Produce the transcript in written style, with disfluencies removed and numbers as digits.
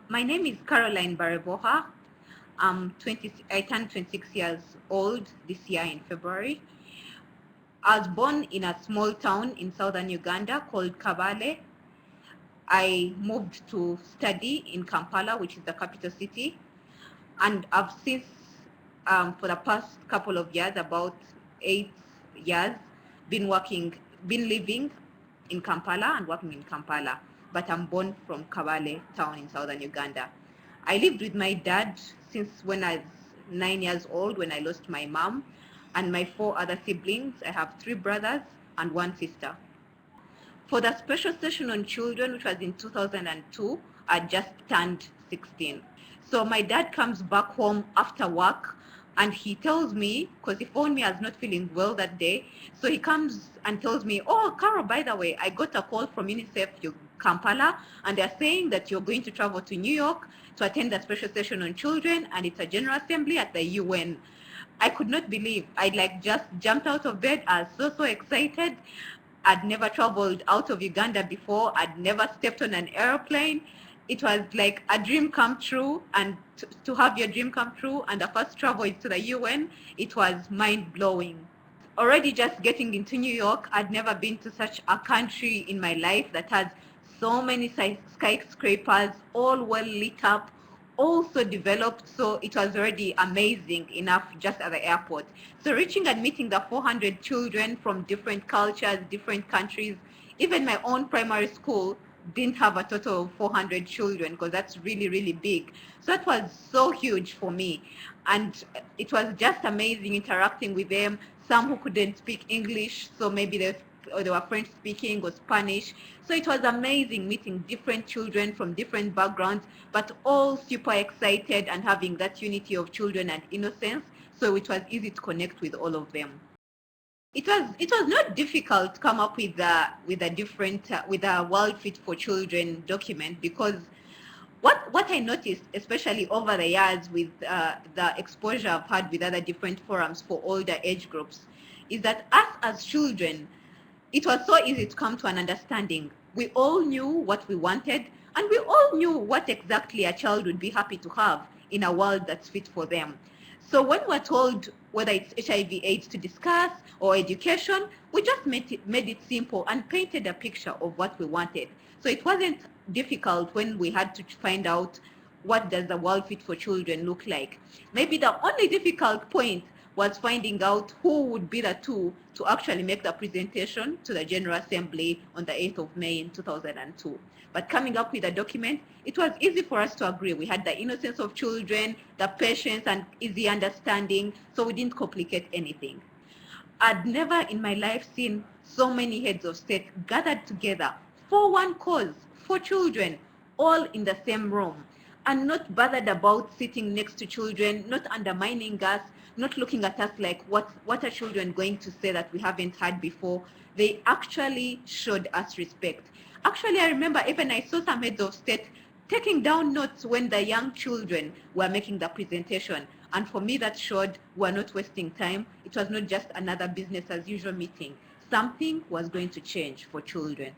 My name is Caroline Barebwoha. I turned 26 years old this year in February. I was born in a small town in southern Uganda called Kabale. I moved to study in Kampala, which is the capital city. And I've since, for the past couple of years, about 8 years, been living in Kampala and working in Kampala. But I'm born from Kabale town in southern Uganda. I lived with my dad since when I was 9 years old, when I lost my mom, and my 4 other siblings. I have 3 brothers and 1 sister. For the special session on children, which was in 2002, I just turned 16. So my dad comes back home after work and he tells me, because he phoned me as not feeling well that day, so he comes and tells me, oh, Carol, by the way, I got a call from UNICEF Kampala, and they're saying that you're going to travel to New York to attend the special session on children, and it's a general assembly at the UN. I could not believe. I just jumped out of bed. I was so excited. I'd never traveled out of Uganda before. I'd never stepped on an airplane. It was like a dream come true, and to have your dream come true and the first travel to the UN, it was mind-blowing. Already just getting into New York, I'd never been to such a country in my life that has so many skyscrapers, all well lit up, also developed, so it was already amazing enough just at the airport. So reaching and meeting the 400 children from different cultures, different countries, even my own primary school didn't have a total of 400 children, because that's really, really big. So that was so huge for me. And it was just amazing interacting with them. Some who couldn't speak English, so maybe they were French speaking or Spanish. So it was amazing meeting different children from different backgrounds, but all super excited and having that unity of children and innocence. So it was easy to connect with all of them. It was not difficult to come up with a World Fit for Children document, because what I noticed, especially over the years with the exposure I've had with other different forums for older age groups, is that us as children, it was so easy to come to an understanding. We all knew what we wanted, and we all knew what exactly a child would be happy to have in a world that's fit for them. So when we're told whether it's HIV/AIDS to discuss or education, we just made it simple and painted a picture of what we wanted. So it wasn't difficult when we had to find out what does the World Fit for Children look like. Maybe the only difficult point was finding out who would be the two to actually make the presentation to the General Assembly on the 8th of May in 2002. But coming up with a document, it was easy for us to agree. We had the innocence of children, the patience and easy understanding, so we didn't complicate anything. I'd never in my life seen so many heads of state gathered together for one cause, for children, all in the same room, and not bothered about sitting next to children, not undermining us, not looking at us like what are children going to say that we haven't heard before. They actually showed us respect. Actually, I remember even I saw some heads of state taking down notes when the young children were making the presentation. And for me, that showed we're not wasting time. It was not just another business as usual meeting. Something was going to change for children.